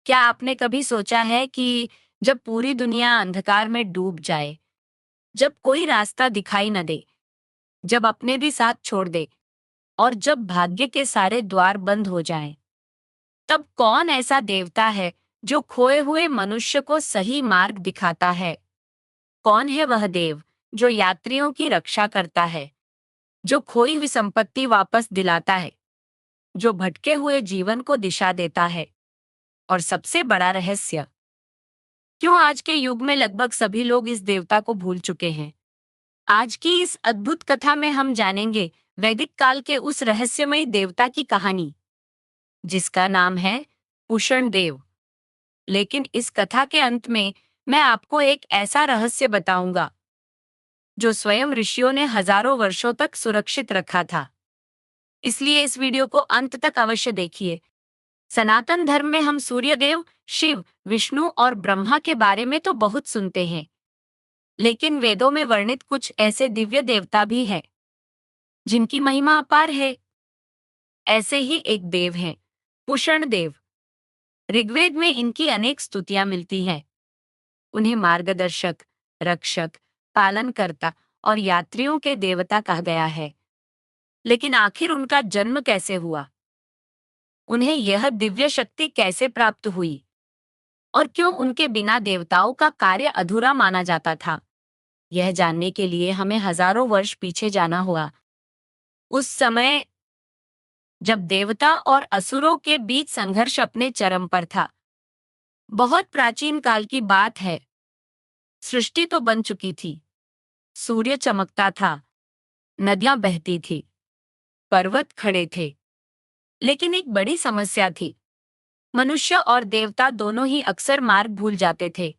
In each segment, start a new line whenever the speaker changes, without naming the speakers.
क्या आपने कभी सोचा है कि जब पूरी दुनिया अंधकार में डूब जाए, जब कोई रास्ता दिखाई न दे, जब अपने भी साथ छोड़ दे और जब भाग्य के सारे द्वार बंद हो जाएं, तब कौन ऐसा देवता है जो खोए हुए मनुष्य को सही मार्ग दिखाता है? कौन है वह देव जो यात्रियों की रक्षा करता है, जो खोई हुई संपत्ति वापस दिलाता है, जो भटके हुए जीवन को दिशा देता है? और सबसे बड़ा रहस्य, क्यों आज के युग में लगभग सभी लोग इस देवता को भूल चुके हैं? आज की इस अद्भुत कथा में हम जानेंगे वैदिक काल के उस रहस्यमय देवता की कहानी, जिसका नाम है पुषण देव। लेकिन इस कथा के अंत में मैं आपको एक ऐसा रहस्य बताऊंगा जो स्वयं ऋषियों ने हजारों वर्षों तक सुरक्षित रखा था। इसलिए इस वीडियो को अंत तक अवश्य देखिए। सनातन धर्म में हम सूर्यदेव, शिव, विष्णु और ब्रह्मा के बारे में तो बहुत सुनते हैं, लेकिन वेदों में वर्णित कुछ ऐसे दिव्य देवता भी हैं जिनकी महिमा अपार है। ऐसे ही एक देव हैं, पुषण देव। ऋग्वेद में इनकी अनेक स्तुतियां मिलती हैं। उन्हें मार्गदर्शक, रक्षक, पालनकर्ता और यात्रियों के देवता कहा गया है। लेकिन आखिर उनका जन्म कैसे हुआ? उन्हें यह दिव्य शक्ति कैसे प्राप्त हुई? और क्यों उनके बिना देवताओं का कार्य अधूरा माना जाता था? यह जानने के लिए हमें हजारों वर्ष पीछे जाना हुआ। उस समय जब देवता और असुरों के बीच संघर्ष अपने चरम पर था। बहुत प्राचीन काल की बात है। सृष्टि तो बन चुकी थी, सूर्य चमकता था, नदियां बहती थी, पर्वत खड़े थे। लेकिन एक बड़ी समस्या थी। मनुष्य और देवता दोनों ही अक्सर मार्ग भूल जाते थे।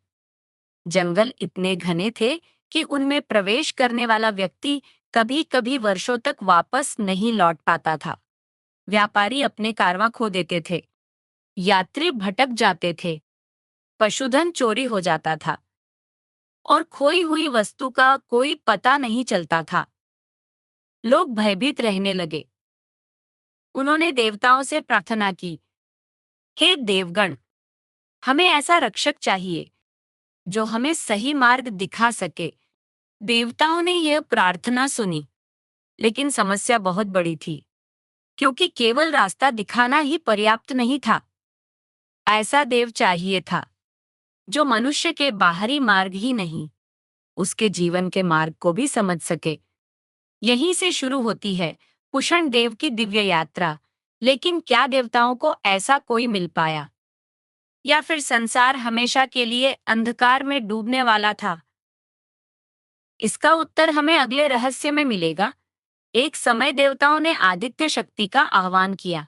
जंगल इतने घने थे कि उनमें प्रवेश करने वाला व्यक्ति कभी-कभी वर्षों तक वापस नहीं लौट पाता था। व्यापारी अपने कारवां खो देते थे, यात्री भटक जाते थे, पशुधन चोरी हो जाता था और खोई हुई वस्तु का कोई पता नहीं चलता था। लोग भयभीत रहने लगे। उन्होंने देवताओं से प्रार्थना की, हे देवगण, हमें ऐसा रक्षक चाहिए जो हमें सही मार्ग दिखा सके। देवताओं ने यह प्रार्थना सुनी, लेकिन समस्या बहुत बड़ी थी, क्योंकि केवल रास्ता दिखाना ही पर्याप्त नहीं था। ऐसा देव चाहिए था जो मनुष्य के बाहरी मार्ग ही नहीं, उसके जीवन के मार्ग को भी समझ सके। यहीं से शुरू होती है पुषण देव की दिव्य यात्रा। लेकिन क्या देवताओं को ऐसा कोई मिल पाया, या फिर संसार हमेशा के लिए अंधकार में डूबने वाला था? इसका उत्तर हमें अगले रहस्य में मिलेगा। एक समय देवताओं ने आदित्य शक्ति का आह्वान किया।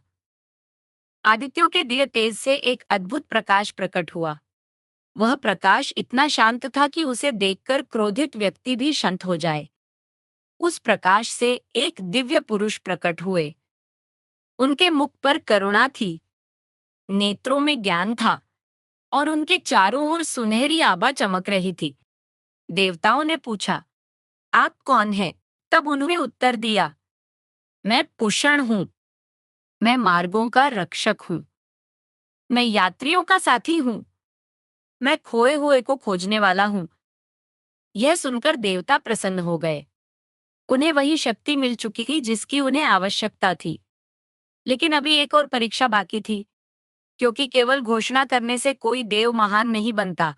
आदित्यों के दिव्य तेज से एक अद्भुत प्रकाश प्रकट हुआ। वह प्रकाश इतना शांत था कि उसे देखकर क्रोधित व्यक्ति भी शांत हो जाए। उस प्रकाश से एक दिव्य पुरुष प्रकट हुए। उनके मुख पर करुणा थी, नेत्रों में ज्ञान था और उनके चारों ओर सुनहरी आभा चमक रही थी। देवताओं ने पूछा, आप कौन हैं? तब उन्होंने उत्तर दिया, मैं पुषण हूं। मैं मार्गों का रक्षक हूं। मैं यात्रियों का साथी हूं। मैं खोए हुए को खोजने वाला हूं। यह सुनकर देवता प्रसन्न हो गए। उन्हें वही शक्ति मिल चुकी थी जिसकी उन्हें आवश्यकता थी। लेकिन अभी एक और परीक्षा बाकी थी, क्योंकि केवल घोषणा करने से कोई देव महान नहीं बनता।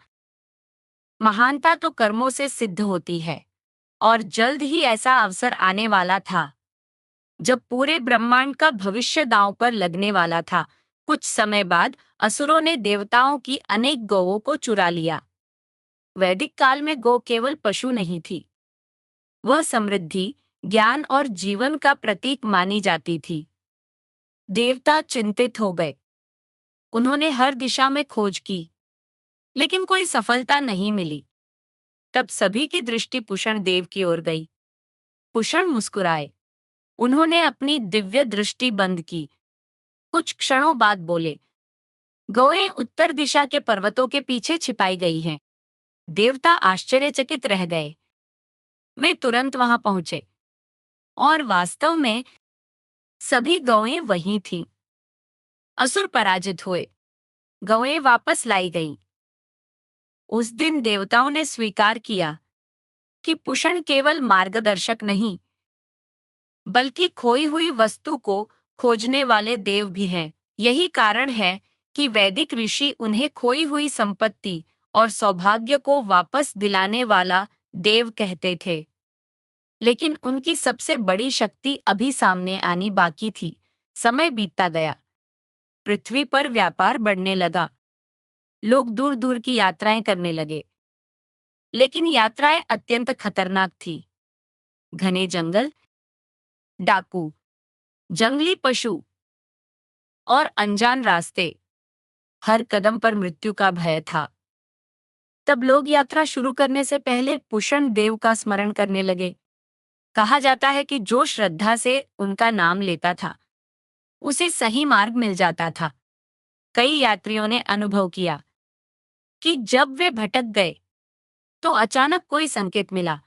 महानता तो कर्मों से सिद्ध होती है, और जल्द ही ऐसा अवसर आने वाला था जब पूरे ब्रह्मांड का भविष्य दांव पर लगने वाला था। कुछ समय बाद असुरों ने देवताओं की अनेक गौओं को चुरा लिया। वैदिक काल में गौ केवल पशु नहीं थी, वह समृद्धि, ज्ञान और जीवन का प्रतीक मानी जाती थी। देवता चिंतित हो गए। उन्होंने हर दिशा में खोज की, लेकिन कोई सफलता नहीं मिली। तब सभी की दृष्टि पुषण देव की ओर गई। पुषण मुस्कुराए। उन्होंने अपनी दिव्य दृष्टि बंद की। कुछ क्षणों बाद बोले, गौएं उत्तर दिशा के पर्वतों के पीछे छिपाई गई हैं। देवता आश्चर्यचकित रह गए। वे तुरंत वहां पहुंचे, और वास्तव में सभी गौएं वहीं थीं। असुर पराजित हुए। गौएं वापस लाई गईं। उस दिन देवताओं ने स्वीकार किया कि पुषण केवल मार्गदर्शक नहीं, बल्कि खोई हुई वस्तु को खोजने वाले देव भी हैं। यही कारण है कि वैदिक ऋषि उन्हें खोई हुई संपत्ति और सौभाग्य को वापस दिलाने वाला देव कहते थे। लेकिन उनकी सबसे बड़ी शक्ति अभी सामने आनी बाकी थी। समय बीतता गया, पृथ्वी पर व्यापार बढ़ने लगा, लोग दूर दूर की यात्राएं करने लगे। लेकिन यात्राएं अत्यंत खतरनाक थी। घने जंगल, डाकू, जंगली पशु और अनजान रास्ते, हर कदम पर मृत्यु का भय था। तब लोग यात्रा शुरू करने से पहले पुषण देव का स्मरण करने लगे। कहा जाता है कि जो श्रद्धा से उनका नाम लेता था, उसे सही मार्ग मिल जाता था। कई यात्रियों ने अनुभव किया कि जब वे भटक गए तो अचानक कोई संकेत मिला,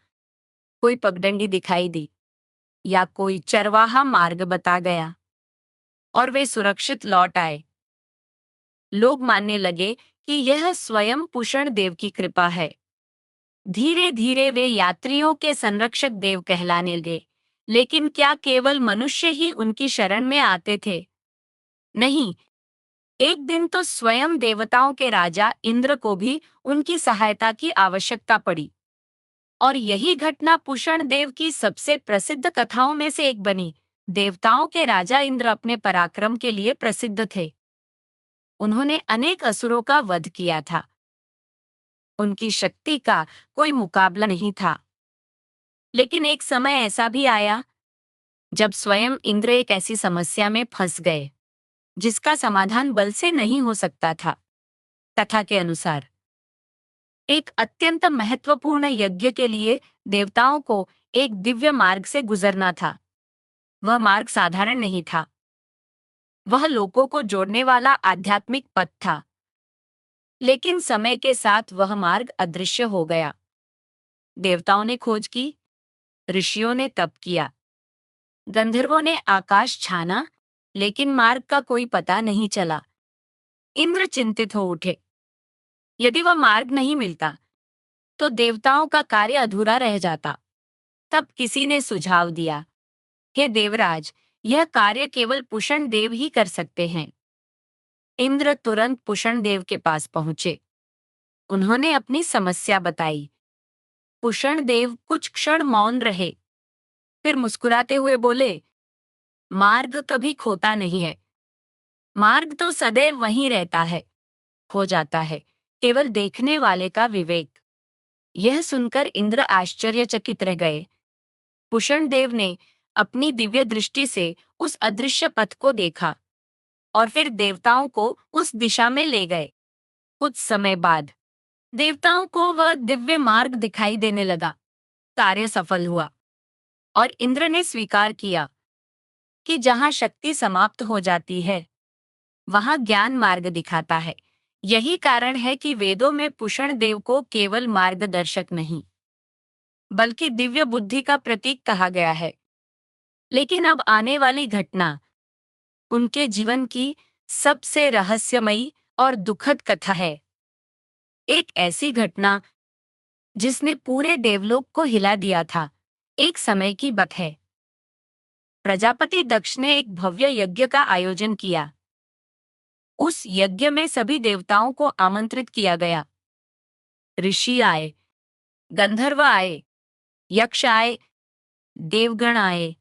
कोई पगडंडी दिखाई दी या कोई चरवाहा मार्ग बता गया और वे सुरक्षित लौट आए। लोग मानने लगे कि यह स्वयं पुषण देव की कृपा है। धीरे धीरे वे यात्रियों के संरक्षक देव कहलाने लगे। लेकिन क्या केवल मनुष्य ही उनकी शरण में आते थे? नहीं, एक दिन तो स्वयं देवताओं के राजा इंद्र को भी उनकी सहायता की आवश्यकता पड़ी। और यही घटना पुषण देव की सबसे प्रसिद्ध कथाओं में से एक बनी। देवताओं के राजा इंद्र अपने पराक्रम के लिए प्रसिद्ध थे। उन्होंने अनेक असुरों का वध किया था। उनकी शक्ति का कोई मुकाबला नहीं था। लेकिन एक समय ऐसा भी आया जब स्वयं इंद्र एक ऐसी समस्या में फंस गए जिसका समाधान बल से नहीं हो सकता था। कथा के अनुसार एक अत्यंत महत्वपूर्ण यज्ञ के लिए देवताओं को एक दिव्य मार्ग से गुजरना था। वह मार्ग साधारण नहीं था। वह लोगों को जोड़ने वाला आध्यात्मिक पथ था। लेकिन समय के साथ वह मार्ग अदृश्य हो गया। देवताओं ने खोज की, ऋषियों ने तप किया, गंधर्वों ने आकाश छाना, लेकिन मार्ग का कोई पता नहीं चला। इंद्र चिंतित हो उठे। यदि वह मार्ग नहीं मिलता तो देवताओं का कार्य अधूरा रह जाता। तब किसी ने सुझाव दिया, हे देवराज, यह कार्य केवल पुषण देव ही कर सकते हैं। इंद्र तुरंत पुषण देव के पास पहुंचे। उन्होंने अपनी समस्या बताई। पुषण देव कुछ क्षण मौन रहे, फिर मुस्कुराते हुए बोले, मार्ग कभी खोता नहीं है। मार्ग तो सदैव वहीं रहता है, खो जाता है केवल देखने वाले का विवेक। यह सुनकर इंद्र आश्चर्यचकित रह गए। पुषण देव ने अपनी दिव्य दृष्टि से उस अदृश्य पथ को देखा और फिर देवताओं को उस दिशा में ले गए। कुछ समय बाद देवताओं को वह दिव्य मार्ग दिखाई देने लगा। कार्य सफल हुआ और इंद्र ने स्वीकार किया कि जहां शक्ति समाप्त हो जाती है, वहां ज्ञान मार्ग दिखाता है। यही कारण है कि वेदों में पुषण देव को केवल मार्गदर्शक नहीं, बल्कि दिव्य बुद्धि का प्रतीक कहा गया है। लेकिन अब आने वाली घटना उनके जीवन की सबसे रहस्यमयी और दुखद कथा है। एक ऐसी घटना जिसने पूरे देवलोक को हिला दिया था। एक समय की बात है। प्रजापति दक्ष ने एक भव्य यज्ञ का आयोजन किया। उस यज्ञ में सभी देवताओं को आमंत्रित किया गया। ऋषि आए, गंधर्व आए, यक्ष आए, देवगण आए।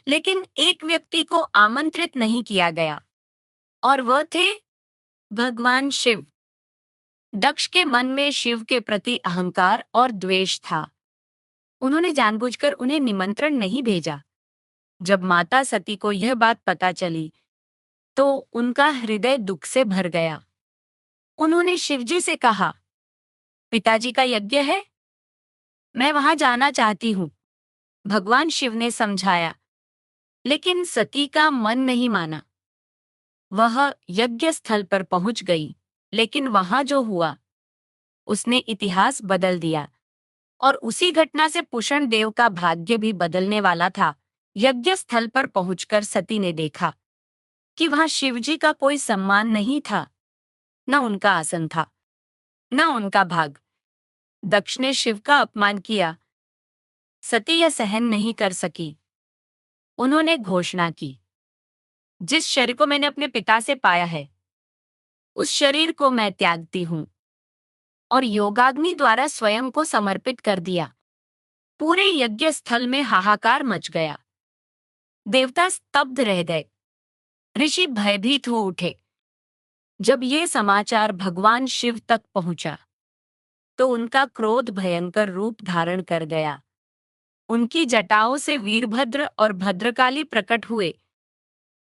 लेकिन एक व्यक्ति को आमंत्रित नहीं किया गया और वह थे भगवान शिव। दक्ष के मन में शिव के प्रति अहंकार और द्वेष था। उन्होंने जानबूझकर उन्हें निमंत्रण नहीं भेजा। जब माता सती को यह बात पता चली तो उनका हृदय दुख से भर गया। उन्होंने शिवजी से कहा, पिताजी का यज्ञ है, मैं वहां जाना चाहती हूँ। भगवान शिव ने समझाया, लेकिन सती का मन नहीं माना। वह यज्ञ स्थल पर पहुंच गई, लेकिन वहां जो हुआ उसने इतिहास बदल दिया और उसी घटना से पुषण देव का भाग्य भी बदलने वाला था। यज्ञ स्थल पर पहुंचकर सती ने देखा कि वहां शिवजी का कोई सम्मान नहीं था। न उनका आसन था, न उनका भाग। दक्ष ने शिव का अपमान किया। सती यह सहन नहीं कर सकी। उन्होंने घोषणा की, जिस शरीर को मैंने अपने पिता से पाया है, उस शरीर को मैं त्यागती हूं, और योगाग्नि द्वारा स्वयं को समर्पित कर दिया। पूरे यज्ञ स्थल में हाहाकार मच गया। देवता स्तब्ध रह गए। ऋषि भयभीत हो उठे। जब ये समाचार भगवान शिव तक पहुंचा, तो उनका क्रोध भयंकर रूप धारण कर गया। उनकी जटाओं से वीरभद्र और भद्रकाली प्रकट हुए।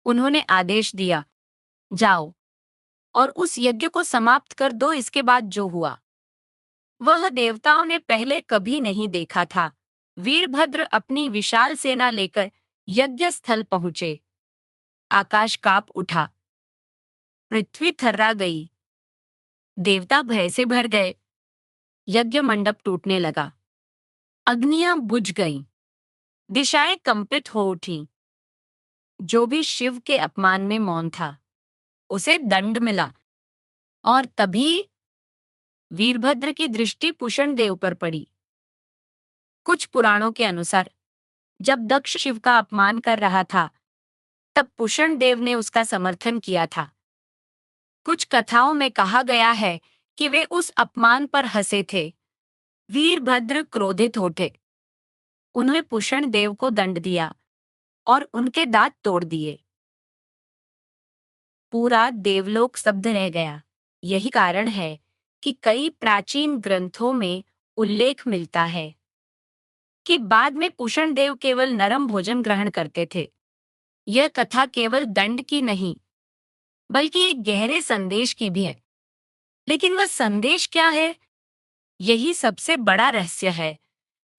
उन्होंने आदेश दिया, जाओ और उस यज्ञ को समाप्त कर दो। इसके बाद जो हुआ वह देवताओं ने पहले कभी नहीं देखा था। वीरभद्र अपनी विशाल सेना लेकर यज्ञ स्थल पहुंचे। आकाश कांप उठा। पृथ्वी थर्रा गई। देवता भय से भर गए। यज्ञ मंडप टूटने लगा। अग्नियां बुझ गईं। दिशाएं कंपित हो उठीं। जो भी शिव के अपमान में मौन था, उसे दंड मिला। और तभी वीरभद्र की दृष्टि पुषण देव पर पड़ी। कुछ पुराणों के अनुसार जब दक्ष शिव का अपमान कर रहा था, तब पुषण देव ने उसका समर्थन किया था। कुछ कथाओं में कहा गया है कि वे उस अपमान पर हंसे थे। वीरभद्र क्रोधित उठे। उन्होंने पुषण देव को दंड दिया और उनके दांत तोड़ दिए। पूरा देवलोक स्तब्ध रह गया। यही कारण है कि कई प्राचीन ग्रंथों में उल्लेख मिलता है कि बाद में पुषण देव केवल नरम भोजन ग्रहण करते थे। यह कथा केवल दंड की नहीं, बल्कि एक गहरे संदेश की भी है। लेकिन वह संदेश क्या है? यही सबसे बड़ा रहस्य है।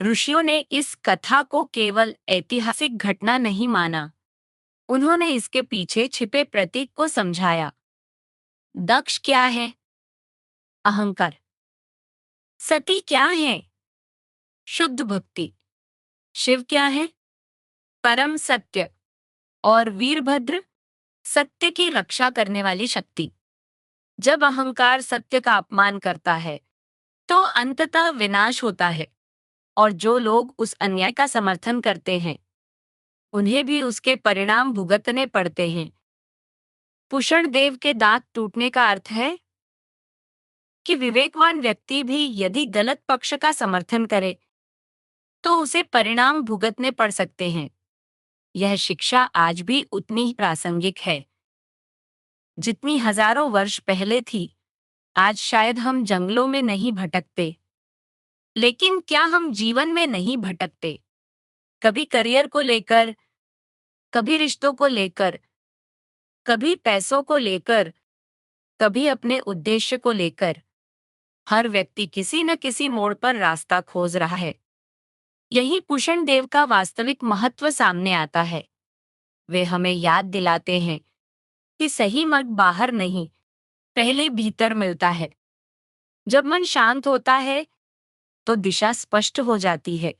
ऋषियों ने इस कथा को केवल ऐतिहासिक घटना नहीं माना, उन्होंने इसके पीछे छिपे प्रतीक को समझाया। दक्ष क्या है? अहंकार। सती क्या है? शुद्ध भक्ति। शिव क्या है? परम सत्य। और वीरभद्र, सत्य की रक्षा करने वाली शक्ति। जब अहंकार सत्य का अपमान करता है, तो अंततः विनाश होता है। और जो लोग उस अन्याय का समर्थन करते हैं, उन्हें भी उसके परिणाम भुगतने पड़ते हैं। पुषण देव के दांत टूटने का अर्थ है कि विवेकवान व्यक्ति भी यदि गलत पक्ष का समर्थन करे, तो उसे परिणाम भुगतने पड़ सकते हैं। यह शिक्षा आज भी उतनी ही प्रासंगिक है जितनी हजारों वर्ष पहले थी। आज शायद हम जंगलों में नहीं भटकते, लेकिन क्या हम जीवन में नहीं भटकते? कभी करियर को लेकर, कभी रिश्तों को लेकर, कभी पैसों को लेकर, कभी अपने उद्देश्य को लेकर। हर व्यक्ति किसी न किसी मोड़ पर रास्ता खोज रहा है। यही पुषण देव का वास्तविक महत्व सामने आता है। वे हमें याद दिलाते हैं कि सही मार्ग बाहर नहीं, पहले भीतर मिलता है। जब मन शांत होता है, तो दिशा स्पष्ट हो जाती है।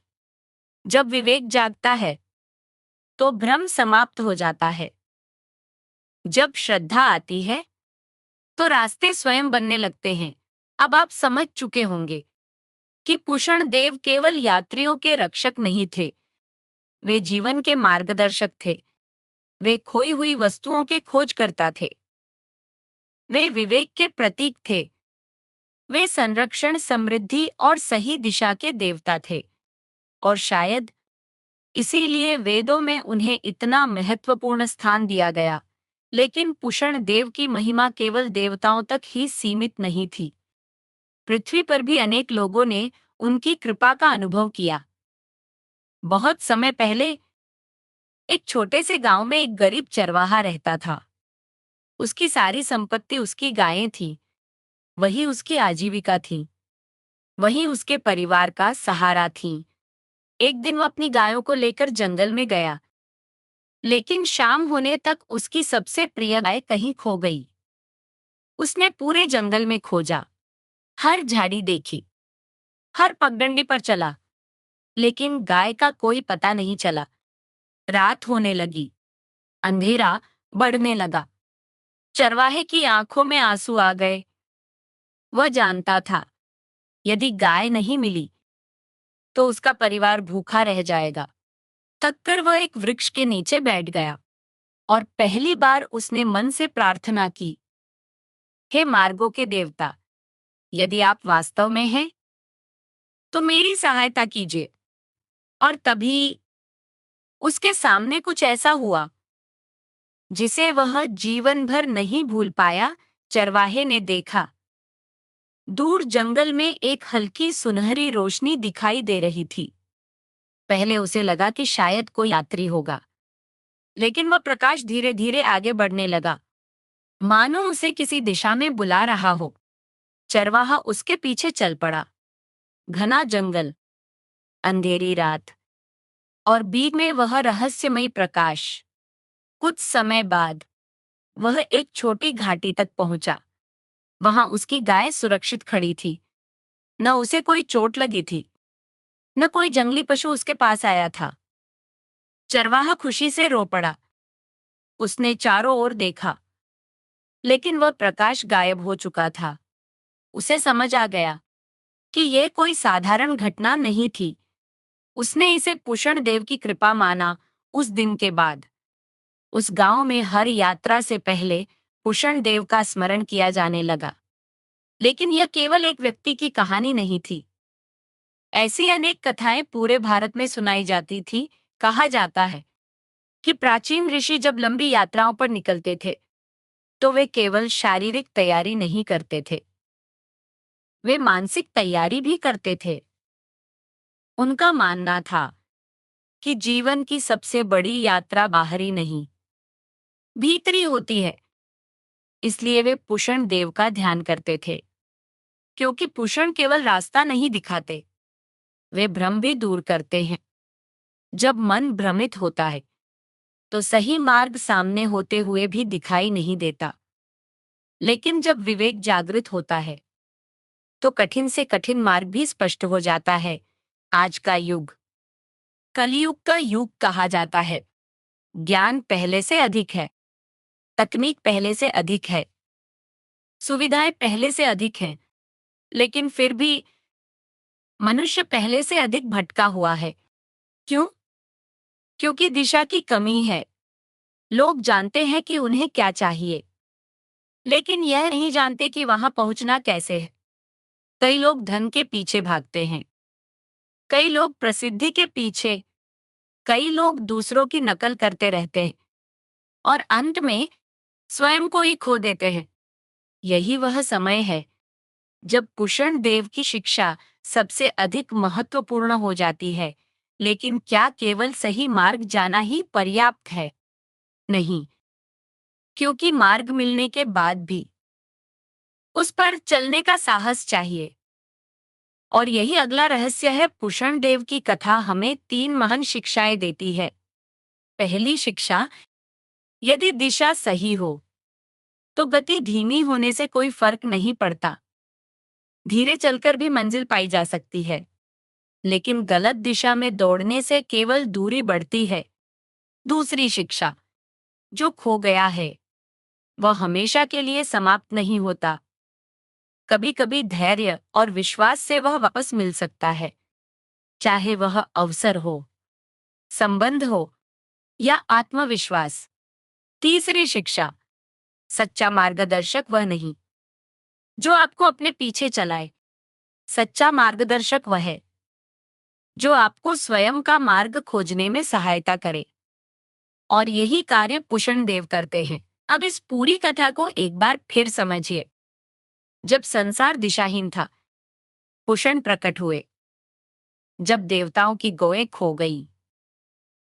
जब विवेक जागता है, तो भ्रम समाप्त हो जाता है। जब श्रद्धा आती है, तो रास्ते स्वयं बनने लगते हैं। अब आप समझ चुके होंगे कि पुषण देव केवल यात्रियों के रक्षक नहीं थे, वे जीवन के मार्गदर्शक थे। वे खोई हुई वस्तुओं के खोजकर्ता थे। वे विवेक के प्रतीक थे। वे संरक्षण, समृद्धि और सही दिशा के देवता थे। और शायद इसीलिए वेदों में उन्हें इतना महत्वपूर्ण स्थान दिया गया। लेकिन पुषण देव की महिमा केवल देवताओं तक ही सीमित नहीं थी। पृथ्वी पर भी अनेक लोगों ने उनकी कृपा का अनुभव किया। बहुत समय पहले एक छोटे से गांव में एक गरीब चरवाहा रहता था। उसकी सारी संपत्ति उसकी गायें थीं। वही उसकी आजीविका थी। वही उसके परिवार का सहारा थी। एक दिन वह अपनी गायों को लेकर जंगल में गया, लेकिन शाम होने तक उसकी सबसे प्रिय गाय कहीं खो गई। उसने पूरे जंगल में खोजा, हर झाड़ी देखी, हर पगडंडी पर चला, लेकिन गाय का कोई पता नहीं चला। रात होने लगी, अंधेरा बढ़ने लगा। चरवाहे की आंखों में आंसू आ गए। वह जानता था, यदि गाय नहीं मिली तो उसका परिवार भूखा रह जाएगा। थक कर वह एक वृक्ष के नीचे बैठ गया और पहली बार उसने मन से प्रार्थना की, हे मार्गों के देवता, यदि आप वास्तव में हैं तो मेरी सहायता कीजिए। और तभी उसके सामने कुछ ऐसा हुआ जिसे वह जीवन भर नहीं भूल पाया। चरवाहे ने देखा, दूर जंगल में एक हल्की सुनहरी रोशनी दिखाई दे रही थी। पहले उसे लगा कि शायद कोई यात्री होगा, लेकिन वह प्रकाश धीरे धीरे आगे बढ़ने लगा, मानो उसे किसी दिशा में बुला रहा हो। चरवाहा उसके पीछे चल पड़ा। घना जंगल, अंधेरी रात और बीच में वह रहस्यमयी प्रकाश। कुछ समय बाद वह एक छोटी घाटी तक पहुंचा। वहां उसकी गाय सुरक्षित खड़ी थी। न उसे कोई चोट लगी थी, न कोई जंगली पशु उसके पास आया था। चरवाहा खुशी से रो पड़ा। उसने चारों ओर देखा, लेकिन वह प्रकाश गायब हो चुका था। उसे समझ आ गया कि यह कोई साधारण घटना नहीं थी। उसने इसे पुषण देव की कृपा माना। उस दिन के बाद उस गांव में हर यात्रा से पहले पुषण देव का स्मरण किया जाने लगा। लेकिन यह केवल एक व्यक्ति की कहानी नहीं थी। ऐसी अनेक कथाएं पूरे भारत में सुनाई जाती थी। कहा जाता है कि प्राचीन ऋषि जब लंबी यात्राओं पर निकलते थे तो वे केवल शारीरिक तैयारी नहीं करते थे, वे मानसिक तैयारी भी करते थे। उनका मानना था कि जीवन की सबसे बड़ी यात्रा बाहरी नहीं, भीतरी होती है। इसलिए वे पुषण देव का ध्यान करते थे, क्योंकि पुषण केवल रास्ता नहीं दिखाते, वे भ्रम भी दूर करते हैं। जब मन भ्रमित होता है तो सही मार्ग सामने होते हुए भी दिखाई नहीं देता, लेकिन जब विवेक जागृत होता है तो कठिन से कठिन मार्ग भी स्पष्ट हो जाता है। आज का युग कलयुग का युग कहा जाता है। ज्ञान पहले से अधिक है, तकनीक पहले से अधिक है, सुविधाएं पहले से अधिक हैं, लेकिन फिर भी मनुष्य पहले से अधिक भटका हुआ है। क्यों? क्योंकि दिशा की कमी है। लोग जानते हैं कि उन्हें क्या चाहिए, लेकिन यह नहीं जानते कि वहां पहुंचना कैसे है। कई लोग धन के पीछे भागते हैं, कई लोग प्रसिद्धि के पीछे, कई लोग दूसरों की नकल करते रहते हैं और अंत में स्वयं को ही खो देते हैं। यही वह समय है जब कुषण देव की शिक्षा सबसे अधिक महत्वपूर्ण हो जाती है। लेकिन क्या केवल सही मार्ग जाना ही पर्याप्त है? नहीं, क्योंकि मार्ग मिलने के बाद भी उस पर चलने का साहस चाहिए। और यही अगला रहस्य है। पुषण देव की कथा हमें 3 महान शिक्षाएं देती है। पहली शिक्षा, यदि दिशा सही हो तो गति धीमी होने से कोई फर्क नहीं पड़ता। धीरे चलकर भी मंजिल पाई जा सकती है, लेकिन गलत दिशा में दौड़ने से केवल दूरी बढ़ती है। दूसरी शिक्षा, जो खो गया है वह हमेशा के लिए समाप्त नहीं होता। कभी कभी धैर्य और विश्वास से वह वापस मिल सकता है, चाहे वह अवसर हो, संबंध हो या आत्मविश्वास। तीसरी शिक्षा, सच्चा मार्गदर्शक वह नहीं जो आपको अपने पीछे चलाए। सच्चा मार्गदर्शक वह है जो आपको स्वयं का मार्ग खोजने में सहायता करे। और यही कार्य पुषण देव करते हैं। अब इस पूरी कथा को एक बार फिर समझिए। जब संसार दिशाहीन था, पुषण प्रकट हुए। जब देवताओं की गौएं खो गई,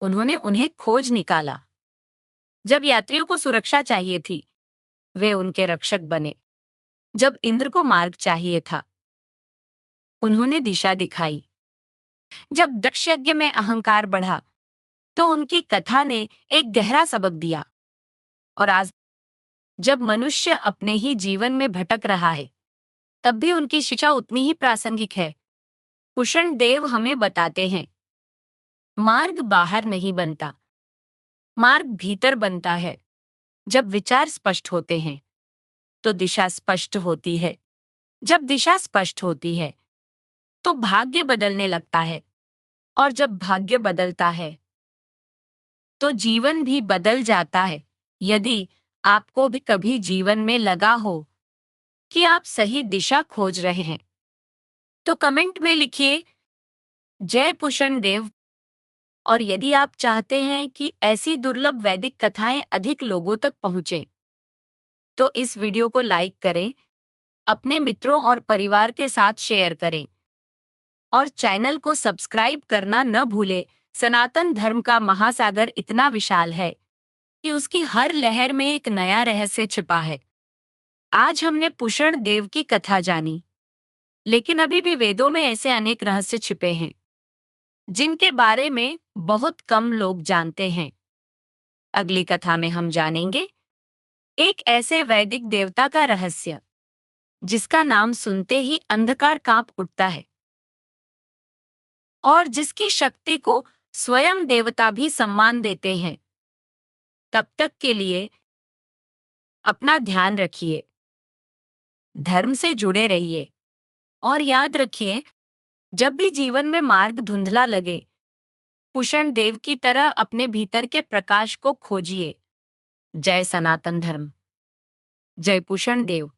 उन्होंने उन्हें खोज निकाला। जब यात्रियों को सुरक्षा चाहिए थी, वे उनके रक्षक बने। जब इंद्र को मार्ग चाहिए था, उन्होंने दिशा दिखाई। जब दक्ष यज्ञ में अहंकार बढ़ा, तो उनकी कथा ने एक गहरा सबक दिया। और आज जब मनुष्य अपने ही जीवन में भटक रहा है, तब भी उनकी शिक्षा उतनी ही प्रासंगिक है। कुषण देव हमें बताते हैं, मार्ग बाहर नहीं बनता, मार्ग भीतर बनता है। जब विचार स्पष्ट होते हैं तो दिशा स्पष्ट होती है। जब दिशा स्पष्ट होती है तो भाग्य बदलने लगता है, और जब भाग्य बदलता है तो जीवन भी बदल जाता है। यदि आपको भी कभी जीवन में लगा हो कि आप सही दिशा खोज रहे हैं तो कमेंट में लिखिए जय पुष्ण देव। और यदि आप चाहते हैं कि ऐसी दुर्लभ वैदिक कथाएं अधिक लोगों तक पहुंचे तो इस वीडियो को लाइक करें, अपने मित्रों और परिवार के साथ शेयर करें और चैनल को सब्सक्राइब करना न भूलें। सनातन धर्म का महासागर इतना विशाल है कि उसकी हर लहर में एक नया रहस्य छिपा है। आज हमने पुष्ण देव की कथा जानी, लेकिन अभी भी वेदों में ऐसे अनेक रहस्य छिपे हैं जिनके बारे में बहुत कम लोग जानते हैं। अगली कथा में हम जानेंगे एक ऐसे वैदिक देवता का रहस्य जिसका नाम सुनते ही अंधकार कांप उठता है और जिसकी शक्ति को स्वयं देवता भी सम्मान देते हैं। तब तक के लिए अपना ध्यान रखिए, धर्म से जुड़े रहिए और याद रखिए, जब भी जीवन में मार्ग धुंधला लगे, पुष्ण देव की तरह अपने भीतर के प्रकाश को खोजिए। जय सनातन धर्म, जय पुष्ण देव।